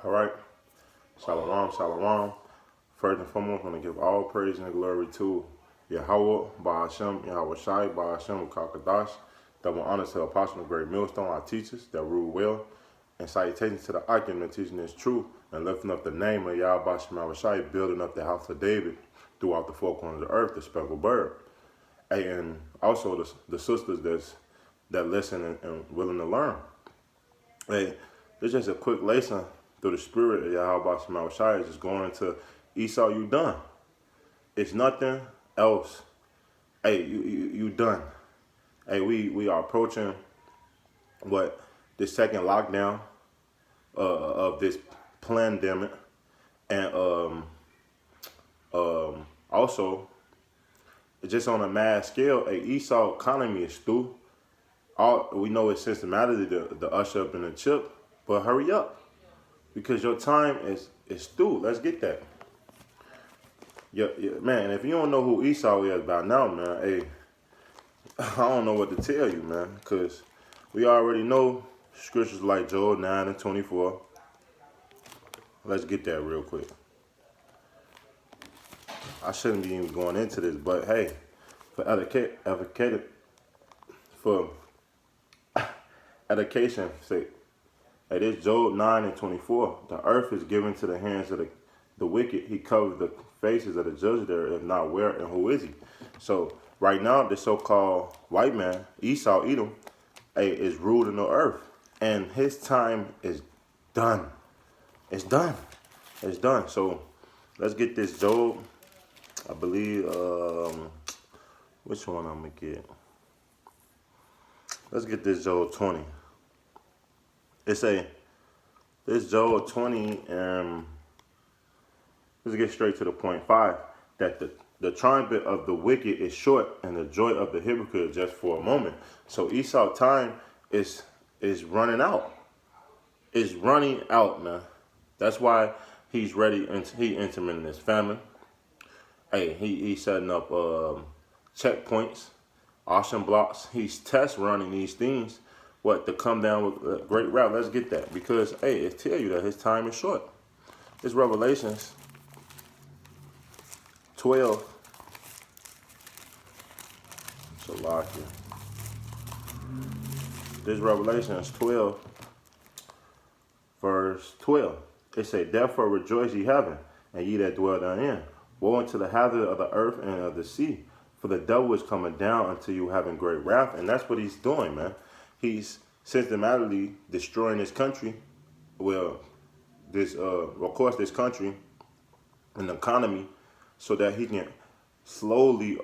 All right. Shalom, shalom. First and foremost, I want to give all praise and glory to Yahweh, Ba'ashem, Yahweh Shai, Ba'ashem, Kakadash. Double honor to the apostle of great millstone, our teachers that rule well. And salutations to the Akim that teaching is true and lifting up the name of Yahweh Ba'ashem, Yahweh Shai, building up the house of David throughout the four corners of the earth, the speckled bird. And also the sisters that listen and willing to learn. Hey, this is just a quick lesson through the spirit of Yahweh Ba'ashem, Yahweh Shai. Is just going into Esau, you done. It's nothing else. Hey, you done. Hey, we are approaching the second lockdown of this pandemic, and also just on a mass scale, Esau economy is through. We know it's systematically the usher up in the chip, but hurry up because your time is through. Let's get that. Yeah, man, if you don't know who Esau is by now, man, hey, I don't know what to tell you, man, because we already know scriptures like Joel 9 and 24. Let's get that real quick. I shouldn't be even going into this, but hey, for education sake, it is Joel 9 and 24. The earth is given to the hands of the wicked. He covers the faces of the judges there, if not where and who is he? So right now, the so-called white man, Esau, Edom, is ruling the earth. And his time is done. It's done. It's done. So let's get this Joel. I believe, which one I'm going to get? Let's get this Joel 20. This Joel 20, let's get straight to the point. 5, that the trumpet of the wicked is short and the joy of the hypocrite just for a moment. So Esau time is running out. It's running out, man. That's why he's ready, and he implementing his famine. Hey, he's setting up checkpoints, auction blocks. He's test running these things. To come down with a great route. Let's get that. Because, hey, it tell you that his time is short. It's Revelations 12. Salakia. This Revelations 12, verse 12. It say, therefore rejoice ye heaven, and ye that dwell therein. Woe unto the hazard of the earth and of the sea, for the devil is coming down unto you having great wrath. And that's what he's doing, man. He's systematically destroying this country. Well, of course, this country and the economy, so that he can slowly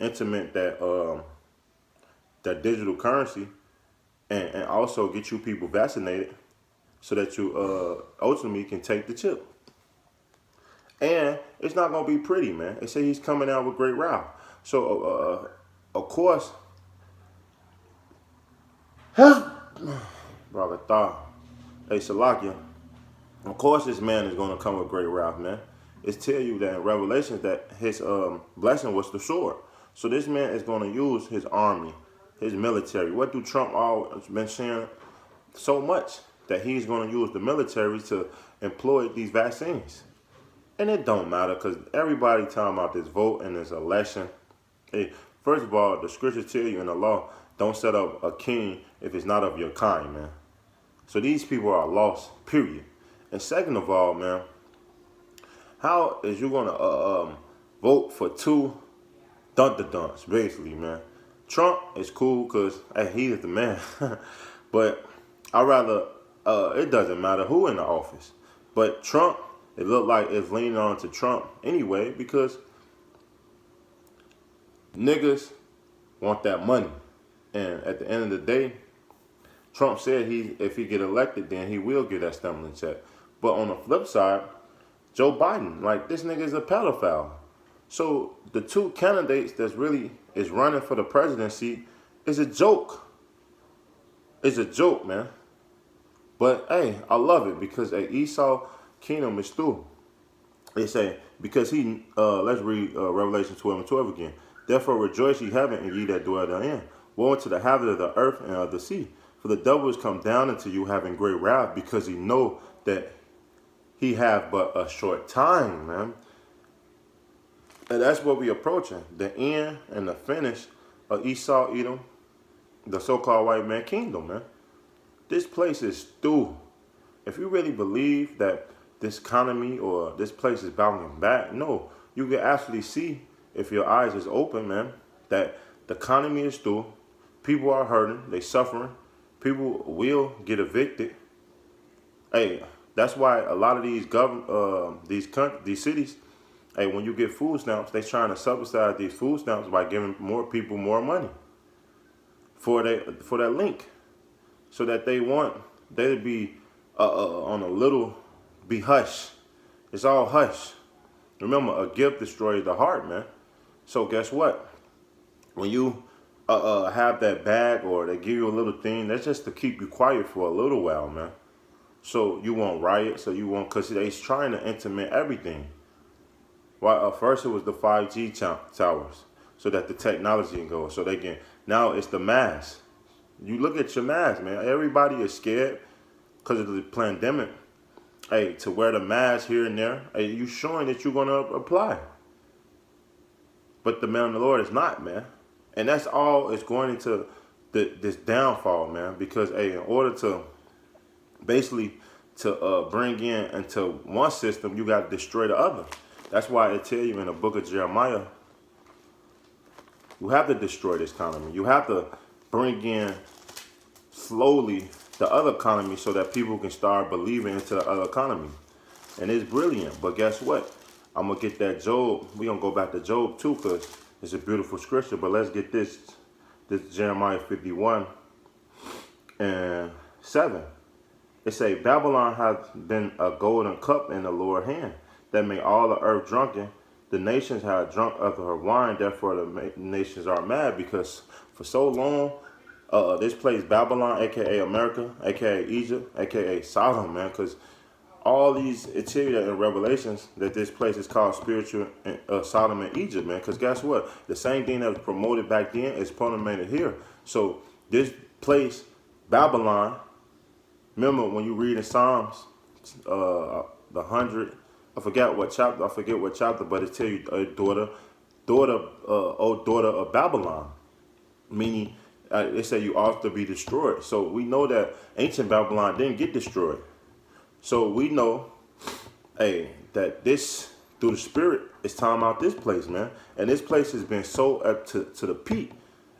implement that digital currency, and also get you people vaccinated, so that you ultimately can take the chip. And it's not gonna be pretty, man. They say he's coming out with great wrath. So of course, brother Thah, hey Salakia, of course this man is gonna come with great wrath, man. It's tell you that in Revelations that his blessing was the sword. So this man is gonna use his army, his military. What do Trump always been saying so much? That he's gonna use the military to employ these vaccines. And it don't matter, because everybody talking about this vote and this election. Hey, first of all, the scriptures tell you in the law, don't set up a king if it's not of your kind, man. So these people are lost, period. And second of all, man, how is you going to vote for two dun-dun-duns, basically, man? Trump is cool because, hey, he is the man. But I rather, it doesn't matter who in the office. But Trump, it looked like it's leaning on to Trump anyway, because niggas want that money. And at the end of the day, Trump said if he get elected, then he will get that stumbling check. But on the flip side, Joe Biden, like, this nigga is a pedophile. So the two candidates that's really is running for the presidency is a joke. It's a joke, man. But hey, I love it because Esau kingdom is through. They say, because he, let's read Revelation 12 and 12 again. Therefore rejoice ye heaven, and ye that dwell therein. Woe unto the habit of the earth and of the sea. For the devil is come down into you having great wrath, because he know that he have but a short time, man. And that's what we approaching. The end and the finish of Esau, Edom, the so-called white man kingdom, man. This place is through. If you really believe that this economy or this place is bouncing back, no. You can actually see, if your eyes is open, man, that the economy is through. People are hurting. They suffering. People will get evicted. Hey, that's why a lot of these cities, hey, when you get food stamps, they trying to subsidize these food stamps by giving more people more money for that link, so that they to be on a little, be hush. It's all hush. Remember, a gift destroys the heart, man. So guess what? When you have that bag, or they give you a little thing, that's just to keep you quiet for a little while, man. So you won't riot, so you won't, because they're trying to implement everything. Well, first it was the 5G towers, so that the technology can go, so they can, now it's the mask. You look at your mask, man. Everybody is scared because of the pandemic. Hey, to wear the mask here and there, hey, you showing that you're going to apply. But the man of the Lord is not, man. And that's all it's going into this downfall, man. Because, hey, in order to basically to bring in into one system, you got to destroy the other. That's why it tell you in the book of Jeremiah, you have to destroy this economy. You have to bring in slowly the other economy, so that people can start believing into the other economy. And it's brilliant. But guess what? I'm going to get that Job. We're going to go back to Job too, because it's a beautiful scripture. But let's get this Jeremiah 51 and 7. It say, Babylon hath been a golden cup in the Lord's hand, that made all the earth drunken. The nations have drunk of her wine, therefore the nations are mad, because for so long, this place, Babylon, a.k.a. America, a.k.a. Egypt, a.k.a. Sodom, man, because all these, it tell you that in Revelations, that this place is called spiritual Sodom and Egypt, man, because guess what? The same thing that was promoted back then is promoted here. So this place, Babylon, remember when you read in Psalms, the 100, I forget what chapter, but it tell you, daughter of Babylon, meaning, they say you ought to be destroyed. So we know that ancient Babylon didn't get destroyed. So we know, hey, that this, through the Spirit, is talking about this place, man. And this place has been so up to the peak.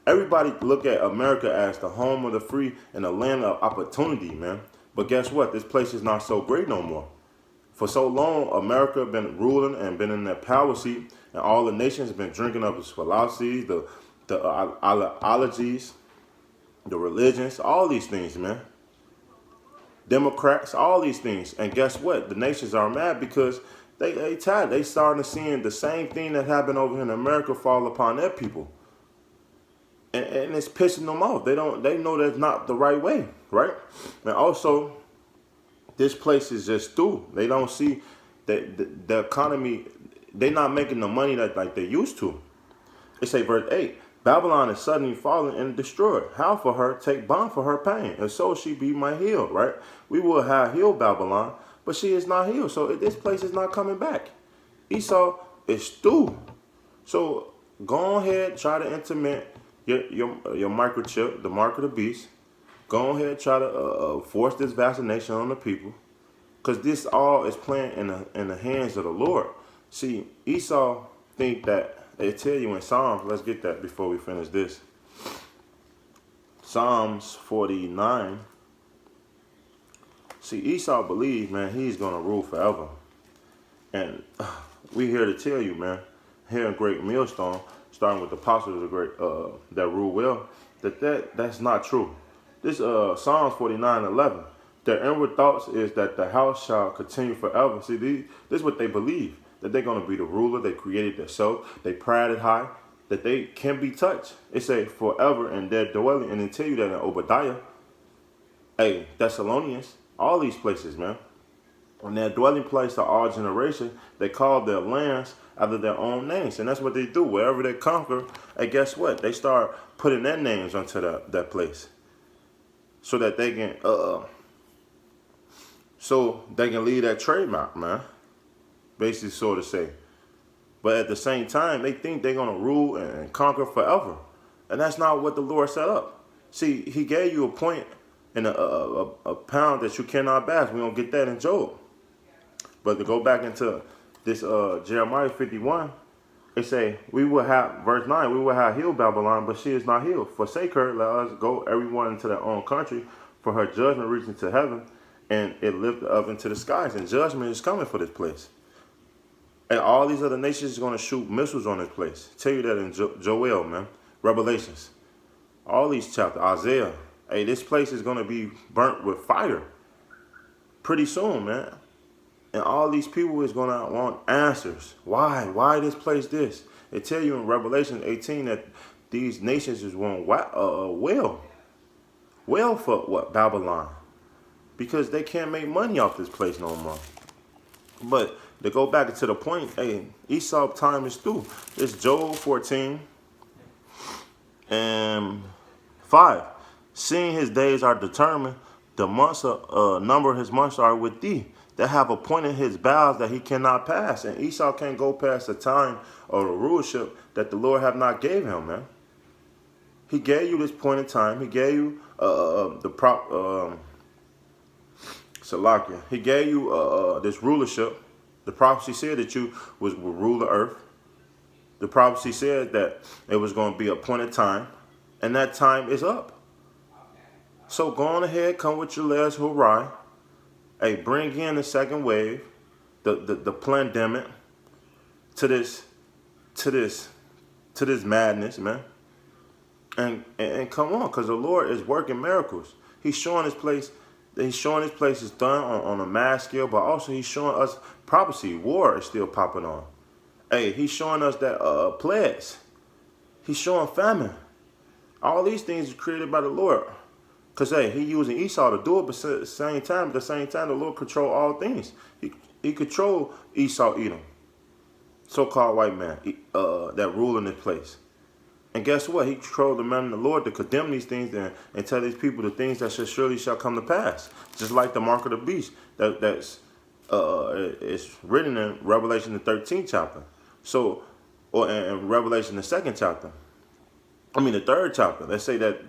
Everybody look at America as the home of the free and the land of opportunity, man. But guess what? This place is not so great no more. For so long, America been ruling and been in that power seat, and all the nations have been drinking up its philosophies, the ideologies, the religions, all these things, man. Democrats, all these things. And guess what? The nations are mad because they tired. They starting to seeing the same thing that happened over here in America fall upon their people. And it's pissing them off. They know that's not the right way, right? And also, this place is just through. They don't see that the economy, they're not making the money that like they used to. It say verse 8, Babylon is suddenly fallen and destroyed. How for her take bond for her pain, and so she be my healed, right? We will have healed Babylon, but she is not healed. So this place is not coming back. Esau is through. So go ahead, try to implement your microchip, the mark of the beast. Go ahead, try to force this vaccination on the people, because this all is playing in the hands of the Lord. See, Esau think that. They tell you in Psalms, let's get that before we finish this. Psalms 49. See, Esau believes, man, he's going to rule forever. And we here to tell you, man, here in Great Millstone, starting with the apostles of great that rule well, that's not true. This Psalms 49:11. Their inward thoughts is that the house shall continue forever. See, this is what they believe. That they're going to be the ruler. They created themselves. They pride it high. That they can be touched. It say forever in their dwelling. And they tell you that in Obadiah. Hey, Thessalonians. All these places, man. In their dwelling place to all generations, they call their lands after their own names. And that's what they do. Wherever they conquer, hey, guess what? They start putting their names onto that place. so that they can leave that trademark, man. Basically, so to say. But at the same time, they think they're gonna rule and conquer forever, and that's not what the Lord set up. See, He gave you a point and a pound that you cannot pass. We don't get that in Job. But to go back into this Jeremiah 51, it say, we will have, verse 9, we will have healed Babylon, but she is not healed. Forsake her, let us go everyone into their own country, for her judgment reaching to heaven, and it lifted up into the skies. And judgment is coming for this place. And all these other nations are going to shoot missiles on this place. Tell you that in Joel, man. Revelations. All these chapters. Isaiah. Hey, this place is going to be burnt with fire pretty soon, man. And all these people is going to want answers. Why? Why this place this? They tell you in Revelation 18 that these nations is want well for what? Babylon. Because they can't make money off this place no more. But to go back to the point, hey, Esau time is through. It's Job 14 and 5. Seeing his days are determined, the months number of his months are with thee, that have appointed his bounds that he cannot pass. And Esau can't go past the time or the rulership that the Lord have not gave him, man. He gave you this point in time. He gave you Salakia. He gave you this rulership. The prophecy said that you would rule the earth. The prophecy said that it was going to be a appointed time, and that time is up. So go on ahead, come with your legs hurrah. Hey, bring in the second wave, the pandemic to this madness, man. And come on, because the Lord is working miracles. He's showing his place. He's showing his place is done on a mass scale, but also he's showing us prophecy. War is still popping on. Hey, he's showing us that plagues. He's showing famine. All these things are created by the Lord. Because, hey, he using Esau to do it, but at the same time, the Lord control all things. He control Esau, Edom, so-called white man that rule in this place. And guess what? He controlled the man of the Lord to condemn these things and tell these people the things that surely shall come to pass. Just like the mark of the beast that's written in Revelation the 13th chapter. So, or in Revelation the 2nd chapter. I mean the 3rd chapter. They say that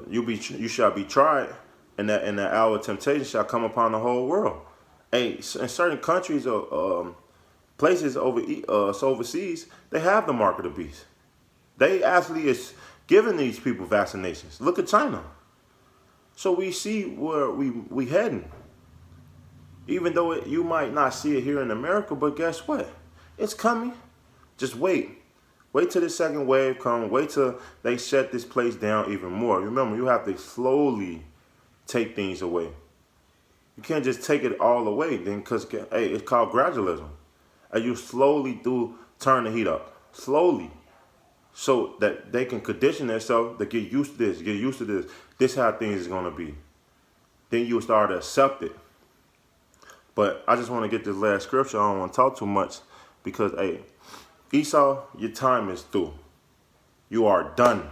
you shall be tried, and that in the hour of temptation shall come upon the whole world. Hey, in certain countries or places overseas, they have the mark of the beast. They actually is giving these people vaccinations. Look at China. So we see where we heading. Even though you might not see it here in America, but guess what? It's coming. Just wait. Wait till the second wave comes. Wait till they shut this place down even more. Remember, you have to slowly take things away. You can't just take it all away, then, because hey, it's called gradualism. And you slowly do turn the heat up, slowly, so that they can condition themselves to get used to this, get used to this. This is how things is gonna be. Then you start to accept it. But I just want to get this last scripture. I don't want to talk too much because, hey, Esau, your time is through. You are done,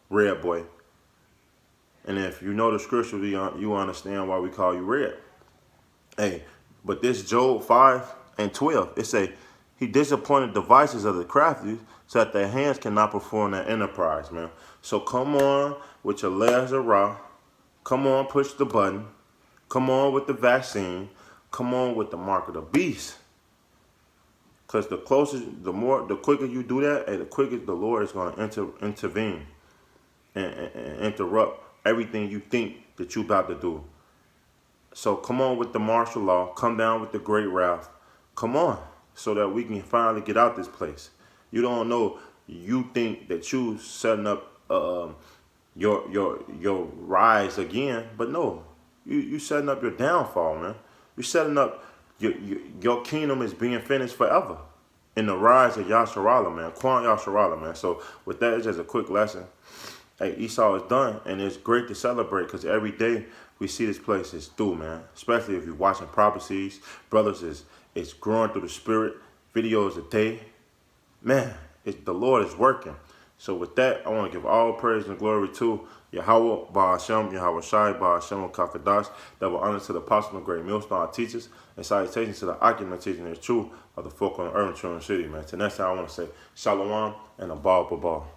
red boy. And if you know the scripture, you understand why we call you red. Hey, but this Job 5 and 12, it say, he disappointed the devices of the crafty so that their hands cannot perform their enterprise, man. So come on with your legs raw. Come on, push the button. Come on with the vaccine. Come on with the mark of the beast. Because the quicker you do that, and the quicker the Lord is going to intervene and interrupt everything you think that you about to do. So come on with the martial law. Come down with the great wrath. Come on, so that we can finally get out this place. You don't know. You think that you setting up your rise again, but no, you setting up your downfall, man. You setting up your kingdom is being finished forever in the rise of Yasharallah, man. Quan Yasharallah, man. So with that, it's just a quick lesson. Hey, Esau is done, and it's great to celebrate because every day we see this place is through, man. Especially if you're watching prophecies. Brothers, it's growing through the spirit. Videos a day. Man, the Lord is working. So with that, I want to give all praise and glory to Yahweh, Ba'ashem, Yahweh Shai, Ba'ashem, Kakadash, double honor to the apostle and great millstone teachers, and salutations to the ocular teaching is true of the folk on the earth and true in the city, man. Till next time, I want to say Shalom and a ball.